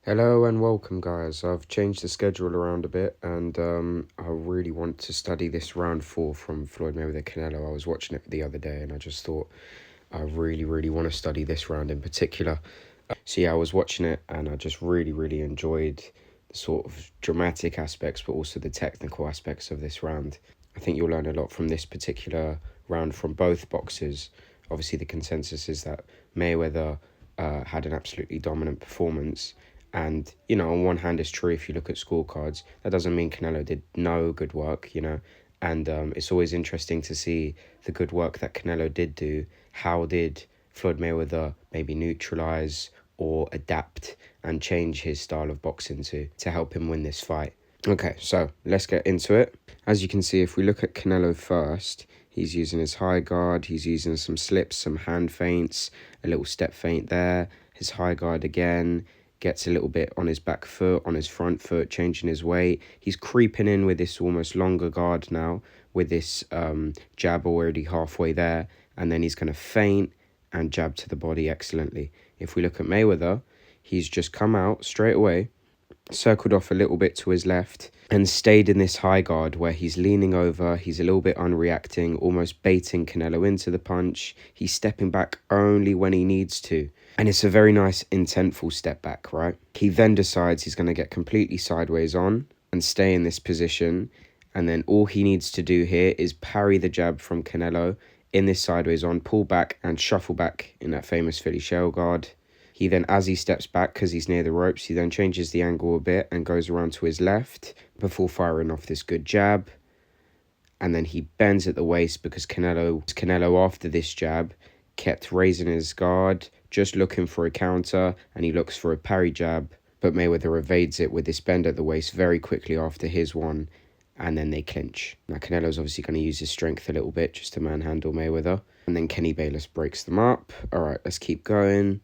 Hello and welcome, guys. I've changed the schedule around a bit, and I really want to study this round 4 from Floyd Mayweather Canelo. I was watching it the other day, and I just thought I really want to study this round in particular. So yeah, I was watching it, and I just really enjoyed the sort of dramatic aspects, but also the technical aspects of this round. I think you'll learn a lot from this particular round from both boxers. Obviously, the consensus is that Mayweather had an absolutely dominant performance. And, on one hand, it's true if you look at scorecards. That doesn't mean Canelo did no good work, And it's always interesting to see the good work that Canelo did do. How did Floyd Mayweather maybe neutralize or adapt and change his style of boxing to help him win this fight? Okay, so let's get into it. As you can see, if we look at Canelo first, he's using his high guard, he's using some slips, some hand feints, a little step feint there, his high guard again, gets a little bit on his back foot, on his front foot, changing his weight. He's creeping in with this almost longer guard now, with this jab already halfway there, and then he's going to feint and jab to the body excellently. If we look at Mayweather, he's just come out straight away, circled off a little bit to his left, and stayed in this high guard where he's leaning over, he's a little bit unreacting, almost baiting Canelo into the punch. He's stepping back only when he needs to. And it's a very nice intentful step back, right? He then decides he's going to get completely sideways on and stay in this position. And then all he needs to do here is parry the jab from Canelo in this sideways on, pull back and shuffle back in that famous Philly shell guard. He then, as he steps back because he's near the ropes, he then changes the angle a bit and goes around to his left before firing off this good jab. And then he bends at the waist because Canelo after this jab kept raising his guard, just looking for a counter, and he looks for a parry jab, but Mayweather evades it with this bend at the waist very quickly after his one, and then they clinch. Now Canelo's obviously going to use his strength a little bit just to manhandle Mayweather, and then Kenny Bayless breaks them up. All right, let's keep going.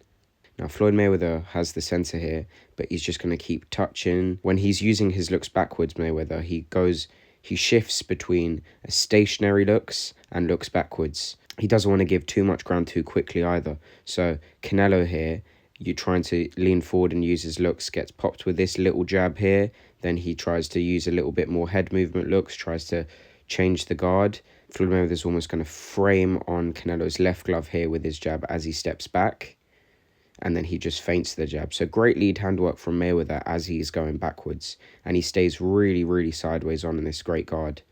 Now, Floyd Mayweather has the centre here, but he's just going to keep touching. When he's using his looks backwards, Mayweather, he shifts between a stationary looks and looks backwards. He doesn't want to give too much ground too quickly either. So Canelo here, you're trying to lean forward and use his looks, gets popped with this little jab here. Then he tries to use a little bit more head movement looks, tries to change the guard. Floyd Mayweather's almost going to frame on Canelo's left glove here with his jab as he steps back. And then he just feints the jab. So great lead handwork from Mayweather as he's going backwards. And he stays really sideways on in this great guard.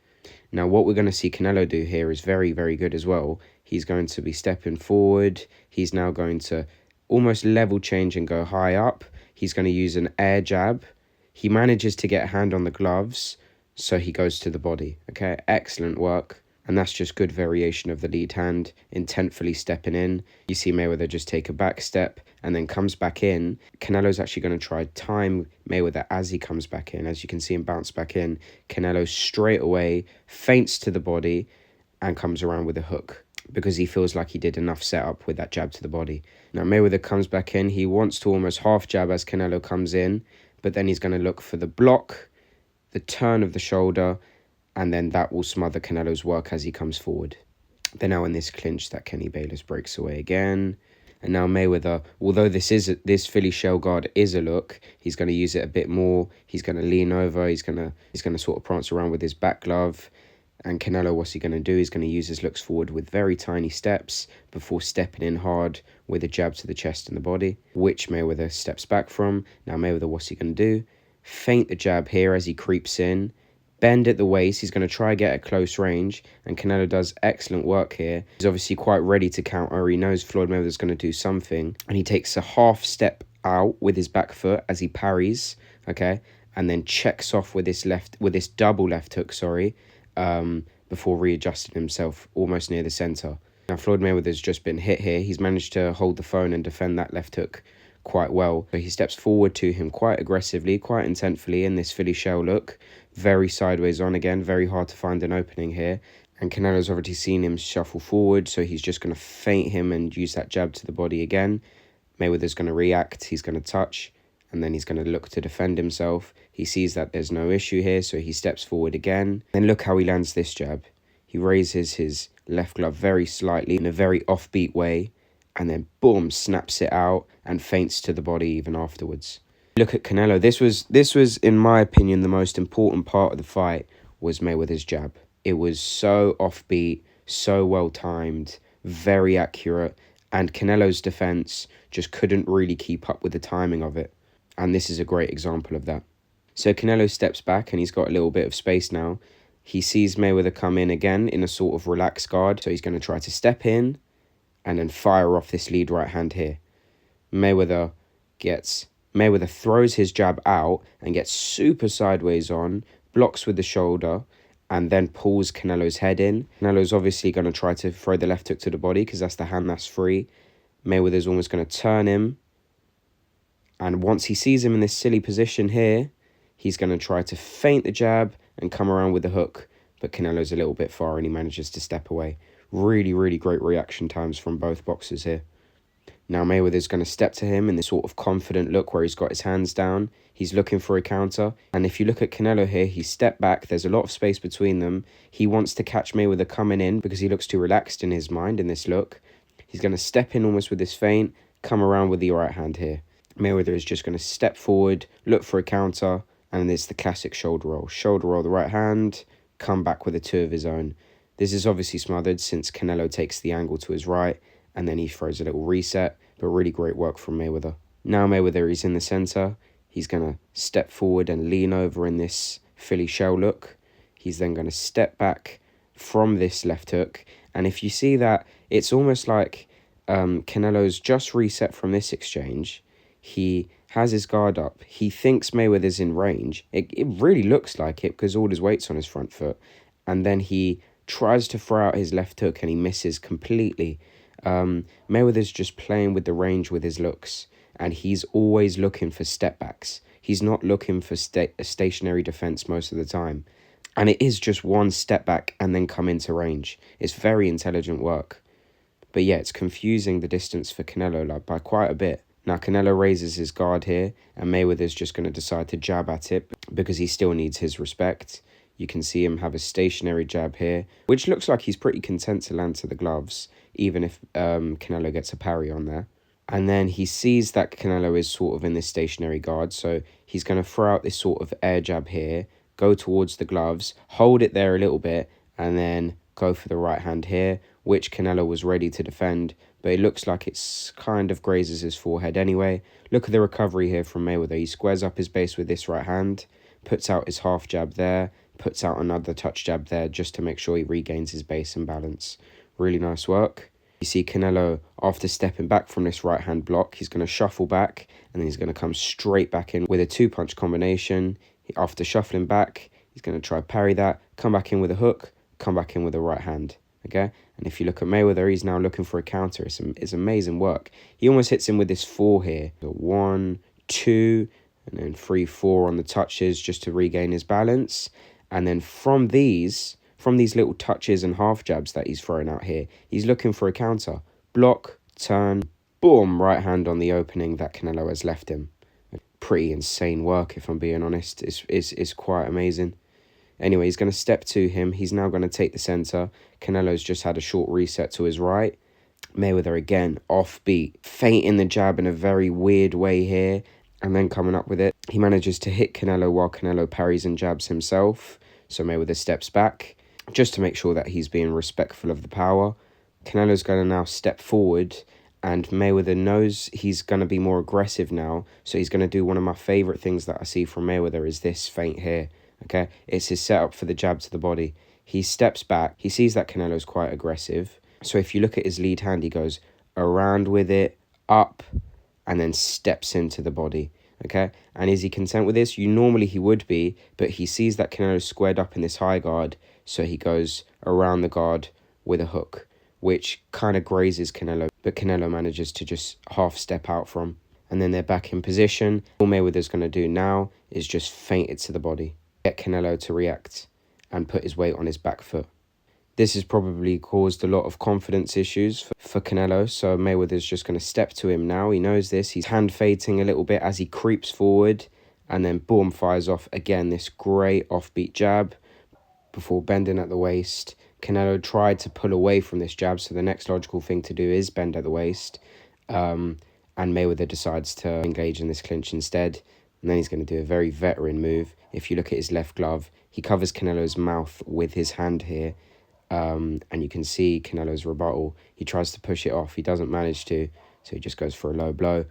Now, what we're going to see Canelo do here is very good as well. He's going to be stepping forward. He's now going to almost level change and go high up. He's going to use an air jab. He manages to get a hand on the gloves, so he goes to the body. Okay, excellent work. And that's just good variation of the lead hand, intentfully stepping in. You see Mayweather just take a back step and then comes back in. Canelo's actually going to try time Mayweather as he comes back in. As you can see him bounce back in, Canelo straight away feints to the body and comes around with a hook because he feels like he did enough setup with that jab to the body. Now Mayweather comes back in. He wants to almost half jab as Canelo comes in, but then he's going to look for the block, the turn of the shoulder, and then that will smother Canelo's work as he comes forward. They're now in this clinch that Kenny Bayless breaks away again. And now Mayweather, although this Philly shell guard is a look, he's going to use it a bit more. He's going to lean over. He's going to sort of prance around with his back glove. And Canelo, what's he going to do? He's going to use his looks forward with very tiny steps before stepping in hard with a jab to the chest and the body, which Mayweather steps back from. Now Mayweather, what's he going to do? Feint the jab here as he creeps in. Bend at the waist. He's going to try get at close range, and Canelo does excellent work here. He's obviously quite ready to counter. He knows Floyd Mayweather's going to do something, and he takes a half step out with his back foot as he parries, okay, and then checks off with this double left hook, before readjusting himself almost near the center. Now Floyd Mayweather's just been hit here. He's managed to hold the phone and defend that left hook quite well. So he steps forward to him quite aggressively, quite intentfully in this Philly shell look. Very sideways on again, very hard to find an opening here. And Canelo's already seen him shuffle forward, so he's just going to feint him and use that jab to the body again. Mayweather's going to react, he's going to touch, and then he's going to look to defend himself. He sees that there's no issue here, so he steps forward again. Then look how he lands this jab. He raises his left glove very slightly in a very offbeat way, and then boom, snaps it out and feints to the body even afterwards. Look at Canelo. This was in my opinion the most important part of the fight was Mayweather's jab. It was so offbeat, so well timed, very accurate, and Canelo's defense just couldn't really keep up with the timing of it. And this is a great example of that. So Canelo steps back and he's got a little bit of space now. He sees Mayweather come in again in a sort of relaxed guard. So he's going to try to step in and then fire off this lead right hand here. Mayweather throws his jab out and gets super sideways on, blocks with the shoulder, and then pulls Canelo's head in. Canelo's obviously going to try to throw the left hook to the body because that's the hand that's free. Mayweather's almost going to turn him. And once he sees him in this silly position here, he's going to try to feint the jab and come around with the hook. But Canelo's a little bit far and he manages to step away. Really, really great reaction times from both boxers here. Now Mayweather's going to step to him in this sort of confident look where he's got his hands down. He's looking for a counter. And if you look at Canelo here, he stepped back. There's a lot of space between them. He wants to catch Mayweather coming in because he looks too relaxed in his mind in this look. He's going to step in almost with this feint, come around with the right hand here. Mayweather is just going to step forward, look for a counter, and it's the classic shoulder roll. Shoulder roll the right hand, come back with a two of his own. This is obviously smothered since Canelo takes the angle to his right, and then he throws a little reset, but really great work from Mayweather. Now Mayweather is in the centre. He's going to step forward and lean over in this Philly shell look. He's then going to step back from this left hook. And if you see that, it's almost like Canelo's just reset from this exchange. He has his guard up. He thinks Mayweather's in range. It really looks like it because all his weight's on his front foot. And then he tries to throw out his left hook and he misses completely. Mayweather's just playing with the range with his looks. And he's always looking for step backs. He's not looking for a stationary defense most of the time. And it is just one step back and then come into range. It's very intelligent work. But yeah, it's confusing the distance for Canelo like by quite a bit. Now Canelo raises his guard here and Mayweather's just going to decide to jab at it because he still needs his respect. You can see him have a stationary jab here, which looks like he's pretty content to land to the gloves, even if Canelo gets a parry on there. And then he sees that Canelo is sort of in this stationary guard, so he's going to throw out this sort of air jab here, go towards the gloves, hold it there a little bit, and then go for the right hand here, which Canelo was ready to defend, but it looks like it's kind of grazes his forehead anyway. Look at the recovery here from Mayweather. He squares up his base with this right hand, puts out his half jab there, puts out another touch jab there just to make sure he regains his base and balance. Really nice work. You see Canelo, after stepping back from this right hand block, he's going to shuffle back and then he's going to come straight back in with a two-punch combination. After shuffling back, he's going to try parry that, come back in with a hook, come back in with a right hand. Okay, and if you look at Mayweather, he's now looking for a counter. It's amazing work. He almost hits him with this 4 here. 1, 2, and then 3, 4 on the touches just to regain his balance. And then from these little touches and half jabs that he's throwing out here, he's looking for a counter. Block, turn, boom, right hand on the opening that Canelo has left him. Pretty insane work, if I'm being honest. It's quite amazing. Anyway, he's going to step to him. He's now going to take the centre. Canelo's just had a short reset to his right. Mayweather again, offbeat, feinting the jab in a very weird way here, and then coming up with it. He manages to hit Canelo while Canelo parries and jabs himself. So Mayweather steps back just to make sure that he's being respectful of the power. Canelo's going to now step forward, and Mayweather knows he's going to be more aggressive now. So he's going to do one of my favourite things that I see from Mayweather is this feint here. Okay, it's his setup for the jab to the body. He steps back. He sees that Canelo's quite aggressive. So if you look at his lead hand, he goes around with it, up, and then steps into the body. Okay, and is he content with this? Normally he would be, but he sees that Canelo's squared up in this high guard, so he goes around the guard with a hook, which kind of grazes Canelo, but Canelo manages to just half step out from. And then they're back in position. All Mayweather's going to do now is just feint it to the body. Get Canelo to react and put his weight on his back foot. This has probably caused a lot of confidence issues for Canelo, so Mayweather's just going to step to him now. He knows this. He's hand feinting a little bit as he creeps forward, and then boom, fires off again this great offbeat jab before bending at the waist. Canelo tried to pull away from this jab, so the next logical thing to do is bend at the waist, and Mayweather decides to engage in this clinch instead. And then he's going to do a very veteran move. If you look at his left glove, he covers Canelo's mouth with his hand here. And you can see Canelo's rebuttal. He tries to push it off. He doesn't manage to, so he just goes for a low blow.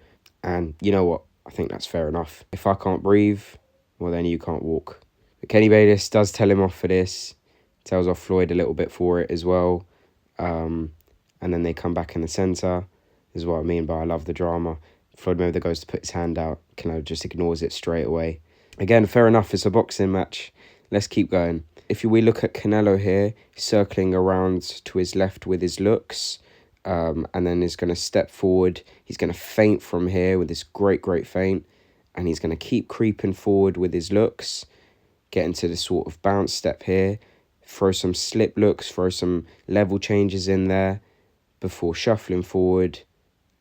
And you know what? I think that's fair enough. If I can't breathe, well, then you can't walk. But Kenny Bayless does tell him off for this. Tells off Floyd a little bit for it as well. And then they come back in the centre. This is what I mean by I love the drama. Floyd Mayweather goes to put his hand out. Canelo just ignores it straight away. Again, fair enough. It's a boxing match. Let's keep going. If we look at Canelo here, circling around to his left with his looks, and then he's going to step forward. He's going to feint from here with this great feint, and he's going to keep creeping forward with his looks, get into this sort of bounce step here, throw some slip looks, throw some level changes in there before shuffling forward.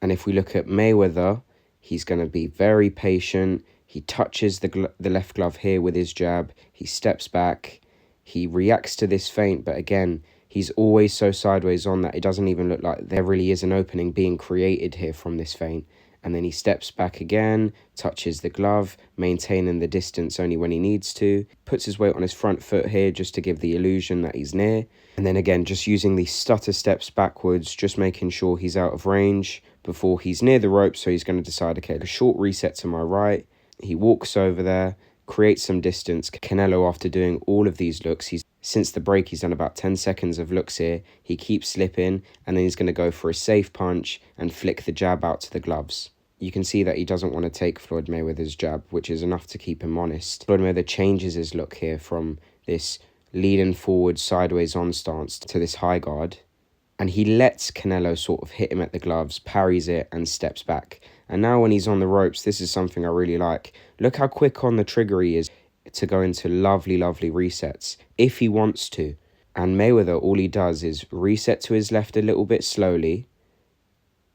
And if we look at Mayweather, he's going to be very patient. He touches the left glove here with his jab. He steps back. He reacts to this feint, but again, he's always so sideways on that it doesn't even look like there really is an opening being created here from this feint. And then he steps back again, touches the glove, maintaining the distance only when he needs to, puts his weight on his front foot here just to give the illusion that he's near. And then again, just using these stutter steps backwards, just making sure he's out of range before he's near the rope. So he's going to decide, okay, a short reset to my right. He walks over there, creates some distance. Canelo, after doing all of these looks, since the break, he's done about 10 seconds of looks here. He keeps slipping, and then he's going to go for a safe punch and flick the jab out to the gloves. You can see that he doesn't want to take Floyd Mayweather's jab, which is enough to keep him honest. Floyd Mayweather changes his look here from this leaning forward, sideways on stance to this high guard. And he lets Canelo sort of hit him at the gloves, parries it, and steps back. And now when he's on the ropes, this is something I really like. Look how quick on the trigger he is to go into lovely resets, if he wants to. And Mayweather, all he does is reset to his left a little bit slowly,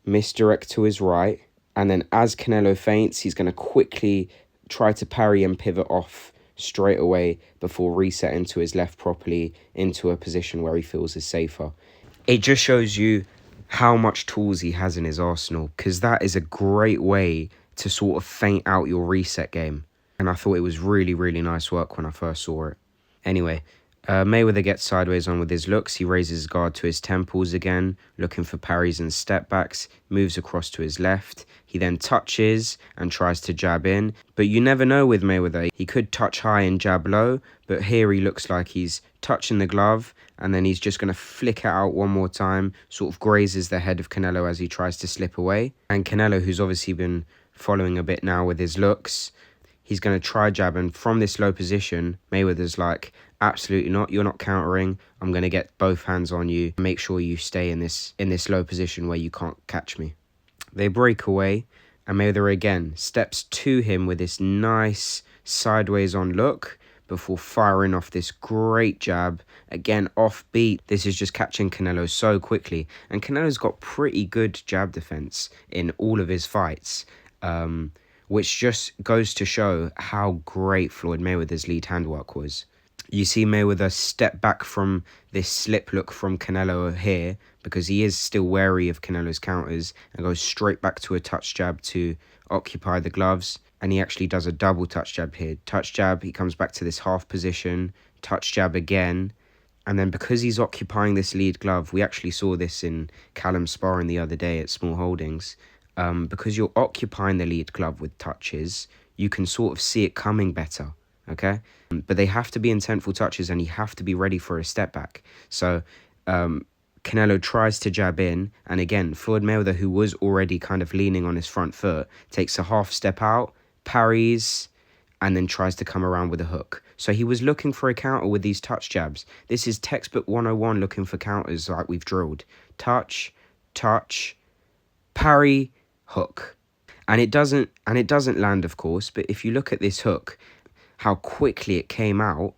misdirect to his right, and then as Canelo feints, he's going to quickly try to parry and pivot off straight away before resetting to his left properly into a position where he feels is safer. It just shows you how much tools he has in his arsenal, because that is a great way to sort of feint out your reset game. And I thought it was really nice work when I first saw it. Anyway, Mayweather gets sideways on with his looks. He raises his guard to his temples again, looking for parries and step backs, moves across to his left. He then touches and tries to jab in. But you never know with Mayweather. He could touch high and jab low, but here he looks like he's touching the glove, and then he's just going to flick it out one more time, sort of grazes the head of Canelo as he tries to slip away. And Canelo, who's obviously been following a bit now with his looks, he's going to try jab, and from this low position, Mayweather's like, absolutely not, you're not countering, I'm going to get both hands on you, make sure you stay in this low position where you can't catch me. They break away, and Mayweather again steps to him with this nice sideways on look before firing off this great jab, again offbeat. This is just catching Canelo so quickly, and Canelo's got pretty good jab defense in all of his fights, which just goes to show how great Floyd Mayweather's lead handwork was. You see Mayweather step back from this slip look from Canelo here, because he is still wary of Canelo's counters, and goes straight back to a touch jab to occupy the gloves. And he actually does a double touch jab here. Touch jab, he comes back to this half position, touch jab again. And then because he's occupying this lead glove, we actually saw this in Callum's sparring the other day at Small Holdings. Because you're occupying the lead glove with touches, you can sort of see it coming better, okay? But they have to be intentful touches, and you have to be ready for a step back. So Canelo tries to jab in, and again, Floyd Mayweather, who was already kind of leaning on his front foot, takes a half step out, parries, and then tries to come around with a hook. So he was looking for a counter with these touch jabs. This is textbook 101 looking for counters like we've drilled. Touch, parry, hook. And it doesn't land, of course, but if you look at this hook, how quickly it came out,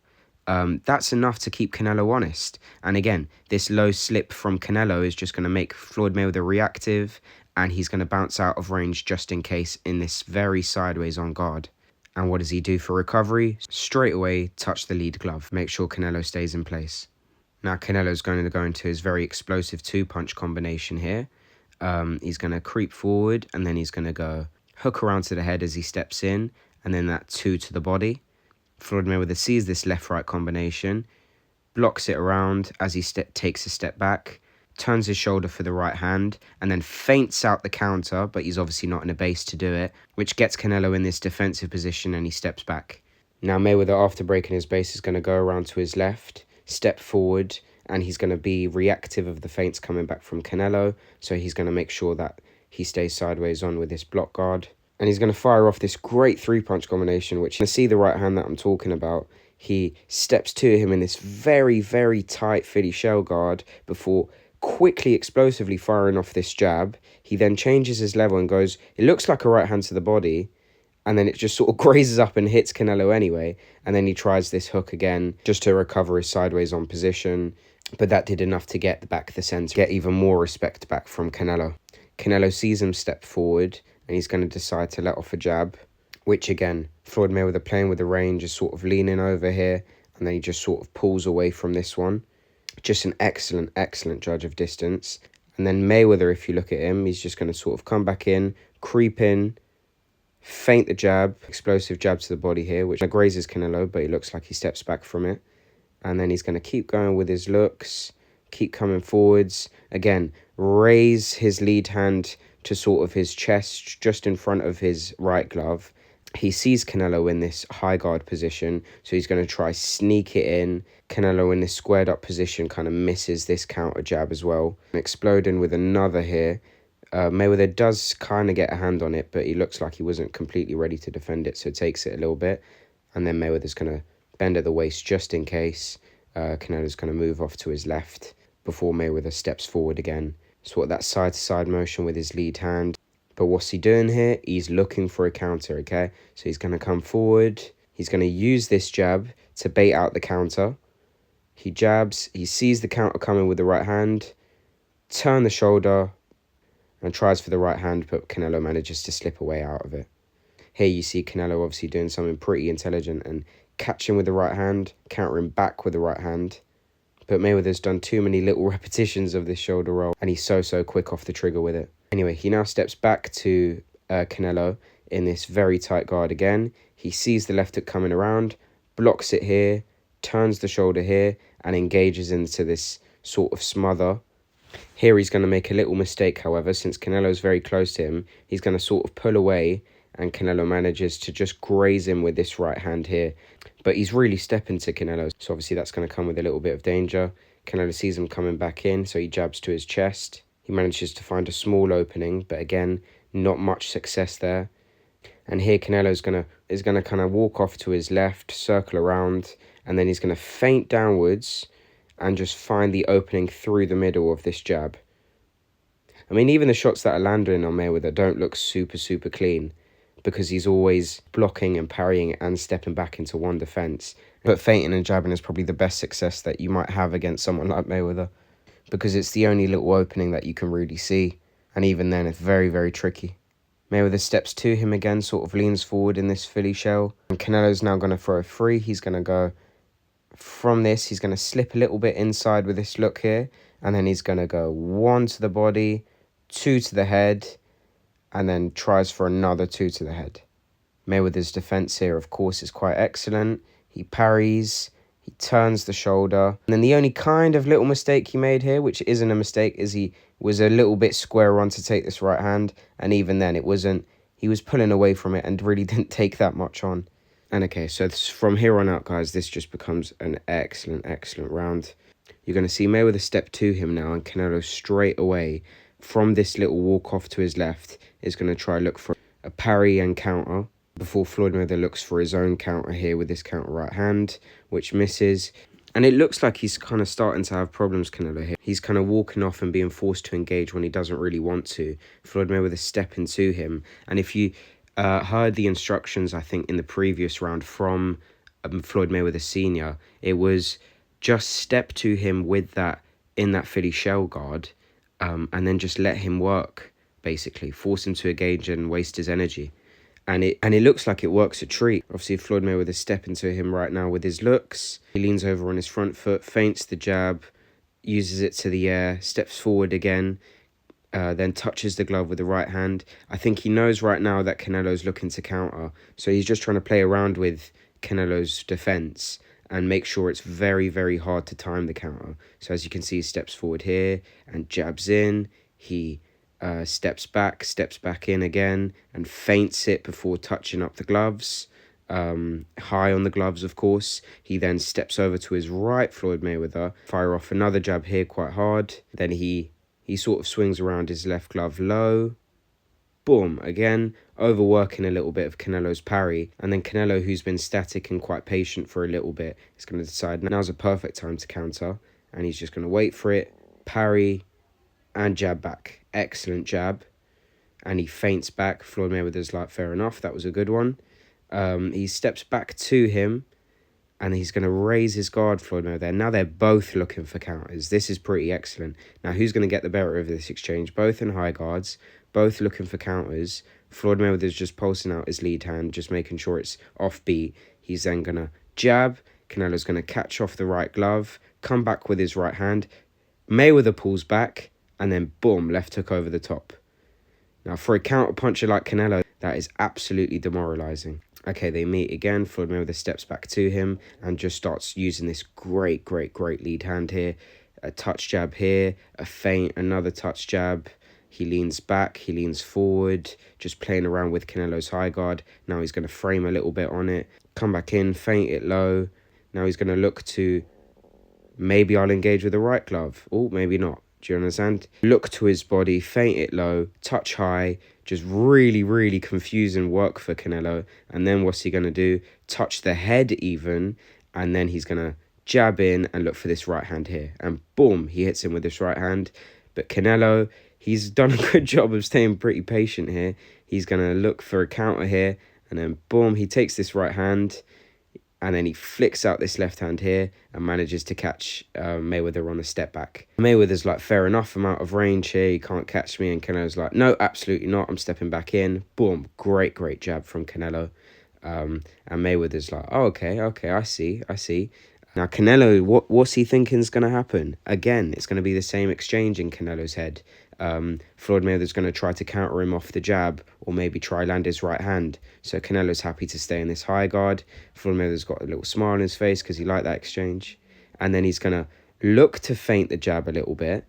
that's enough to keep Canelo honest. And again, this low slip from Canelo is just going to make Floyd Mayweather reactive, and he's going to bounce out of range just in case in this very sideways on guard. And what does he do for recovery? Straight away, touch the lead glove. Make sure Canelo stays in place. Now Canelo's going to go into his very explosive two-punch combination here. He's going to creep forward, and then he's going to go hook around to the head as he steps in, and then that 2 to the body. Floyd Mayweather sees this left-right combination, blocks it around as he takes a step back, turns his shoulder for the right hand, and then feints out the counter, but he's obviously not in a base to do it, which gets Canelo in this defensive position and he steps back. Now Mayweather, after breaking his base, is going to go around to his left, step forward, and he's going to be reactive of the feints coming back from Canelo, so he's going to make sure that he stays sideways on with this block guard. And he's going to fire off this great 3-punch combination, which you can see the right hand that I'm talking about. He steps to him in this very, very tight Philly shell guard before quickly, explosively firing off this jab. He then changes his level and goes, it looks like a right hand to the body, and then it just sort of grazes up and hits Canelo anyway. And then he tries this hook again just to recover his sideways on position. But that did enough to get back the center, get even more respect back from Canelo. Canelo sees him step forward, and he's going to decide to let off a jab, which again, Floyd Mayweather playing with the range is sort of leaning over here, and then he just sort of pulls away from this one. Just an excellent, excellent judge of distance. And then Mayweather, if you look at him, he's just going to sort of come back in, creep in, feint the jab, explosive jab to the body here, which grazes Canelo, but he looks like he steps back from it. And then he's going to keep going with his looks, keep coming forwards. Again, raise his lead hand to sort of his chest, just in front of his right glove. He sees Canelo in this high guard position, so he's going to try sneak it in. Canelo in this squared up position kind of misses this counter jab as well. Exploding with another here. Mayweather does kind of get a hand on it, but he looks like he wasn't completely ready to defend it, so takes it a little bit. And then Mayweather's going to bend at the waist just in case. Canelo's going to move off to his left before Mayweather steps forward again. Sort of that side-to-side motion with his lead hand. But what's he doing here? He's looking for a counter, okay? So he's going to come forward. He's going to use this jab to bait out the counter. He jabs. He sees the counter coming with the right hand. Turn the shoulder and tries for the right hand, but Canelo manages to slip away out of it. Here you see Canelo obviously doing something pretty intelligent and catching with the right hand, countering back with the right hand. But Mayweather's done too many little repetitions of this shoulder roll, and he's so quick off the trigger with it. Anyway, he now steps back to Canelo in this very tight guard again. He sees the left hook coming around, blocks it here, turns the shoulder here, and engages into this sort of smother. Here he's going to make a little mistake, however, since Canelo's very close to him. He's going to sort of pull away, and Canelo manages to just graze him with this right hand here. But he's really stepping to Canelo, so obviously that's going to come with a little bit of danger. Canelo sees him coming back in, so he jabs to his chest. He manages to find a small opening, but again, not much success there. And here Canelo's is gonna kind of walk off to his left, circle around, and then he's going to feint downwards and just find the opening through the middle of this jab. I mean, even the shots that are landing on Mayweather don't look super clean, because he's always blocking and parrying and stepping back into one defense. But feinting and jabbing is probably the best success that you might have against someone like Mayweather, because it's the only little opening that you can really see, and even then it's very tricky. Mayweather steps to him again, sort of leans forward in this Philly shell, and Canelo's now going to throw a free. He's going to go from this, he's going to slip a little bit inside with this look here, and then he's going to go 1 to the body, 2 to the head, and then tries for another 2 to the head. Mayweather's defense here, of course, is quite excellent. He parries, he turns the shoulder. And then the only kind of little mistake he made here, which isn't a mistake, is he was a little bit square on to take this right hand. And even then, it wasn't, he was pulling away from it and really didn't take that much on. And okay, so from here on out, guys, this just becomes an excellent round. You're going to see Mayweather step to him now, and Canelo straight away from this little walk off to his left is going to try look for a parry and counter before Floyd Mayweather looks for his own counter here with this counter right hand, which misses. And it looks like he's kind of starting to have problems, Canelo, here. He's kind of walking off and being forced to engage when he doesn't really want to. Floyd Mayweather stepping to him. And if you heard the instructions, I think, in the previous round from Floyd Mayweather Sr., it was just step to him with that, in that Philly shell guard, and then just let him work, basically. Force him to engage and waste his energy. And it looks like it works a treat. Obviously, Floyd Mayweather stepping to him right now with his looks. He leans over on his front foot, feints the jab, uses it to the air, steps forward again, then touches the glove with the right hand. I think he knows right now that Canelo's looking to counter, so he's just trying to play around with Canelo's defense and make sure it's very, very hard to time the counter. So as you can see, he steps forward here and jabs in. He steps back in again, and feints it before touching up the gloves. High on the gloves, of course. He then steps over to his right, Floyd Mayweather, fire off another jab here quite hard. Then he sort of swings around his left glove low. Boom, again, overworking a little bit of Canelo's parry. And then Canelo, who's been static and quite patient for a little bit, is going to decide now's a perfect time to counter. And he's just going to wait for it, parry, and jab back. Excellent jab. And he feints back. Floyd Mayweather's like, fair enough, that was a good one. He steps back to him, and he's going to raise his guard, Floyd Mayweather. Now they're both looking for counters. This is pretty excellent. Now, who's going to get the better of this exchange? Both in high guards, both looking for counters. Floyd Mayweather's just pulsing out his lead hand, just making sure it's offbeat. He's then going to jab. Canelo's going to catch off the right glove, come back with his right hand. Mayweather pulls back, and then boom, left hook over the top. Now, for a counter puncher like Canelo, that is absolutely demoralizing. Okay, they meet again. Floyd Mayweather steps back to him and just starts using this great lead hand here. A touch jab here, a feint, another touch jab. He leans back, he leans forward, just playing around with Canelo's high guard. Now he's going to frame a little bit on it, come back in, feint it low. Now he's going to look to, maybe I'll engage with the right glove. Oh, maybe not. Do you understand? Look to his body, feint it low, touch high, just really confusing work for Canelo. And then what's he going to do? Touch the head even, and then he's going to jab in and look for this right hand here. And boom, he hits him with this right hand. But Canelo, he's done a good job of staying pretty patient here. He's going to look for a counter here, and then boom, he takes this right hand, and then he flicks out this left hand here and manages to catch Mayweather on a step back. Mayweather's like, fair enough, I'm out of range here, you can't catch me. And Canelo's like, no, absolutely not, I'm stepping back in. Boom, great jab from Canelo. And Mayweather's like, oh, okay, I see. Now, Canelo, what's he thinking is going to happen? Again, it's going to be the same exchange in Canelo's head. Floyd Mayweather's going to try to counter him off the jab, or maybe try land his right hand. So Canelo's happy to stay in this high guard. Floyd Mayweather's got a little smile on his face because he liked that exchange. And then he's going to look to feint the jab a little bit.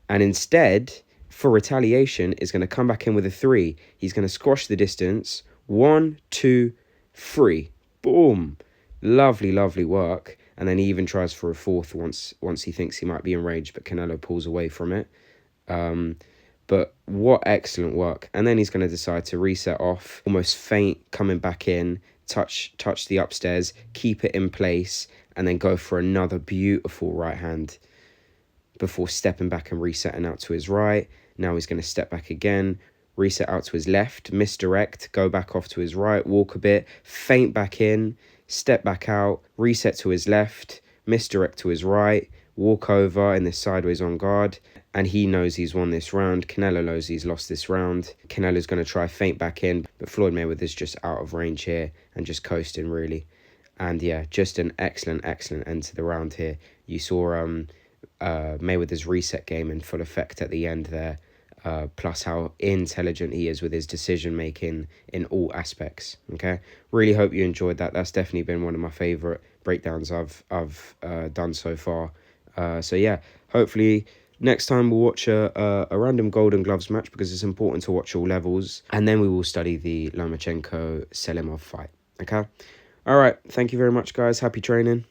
And instead, for retaliation, is going to come back in with a 3. He's going to squash the distance. 1, 2, 3. Boom. Lovely work. And then he even tries for a 4th once he thinks he might be in range, but Canelo pulls away from it. But what excellent work. And then he's going to decide to reset off, almost feint, coming back in, touch the upstairs, keep it in place, and then go for another beautiful right hand before stepping back and resetting out to his right. Now he's going to step back again, reset out to his left, misdirect, go back off to his right, walk a bit, feint back in, step back out, reset to his left, misdirect to his right, walk over in this sideways on guard. And he knows he's won this round. Canelo knows he's lost this round. Canelo's going to try feint back in, but Floyd Mayweather's just out of range here and just coasting, really. And yeah, just an excellent end to the round here. You saw Mayweather's reset game in full effect at the end there, plus how intelligent he is with his decision-making in all aspects, okay? Really hope you enjoyed that. That's definitely been one of my favourite breakdowns I've done so far. So yeah, hopefully next time we'll watch a random Golden Gloves match, because it's important to watch all levels. And then we will study the Lomachenko-Selimov fight, okay? All right, thank you very much, guys. Happy training.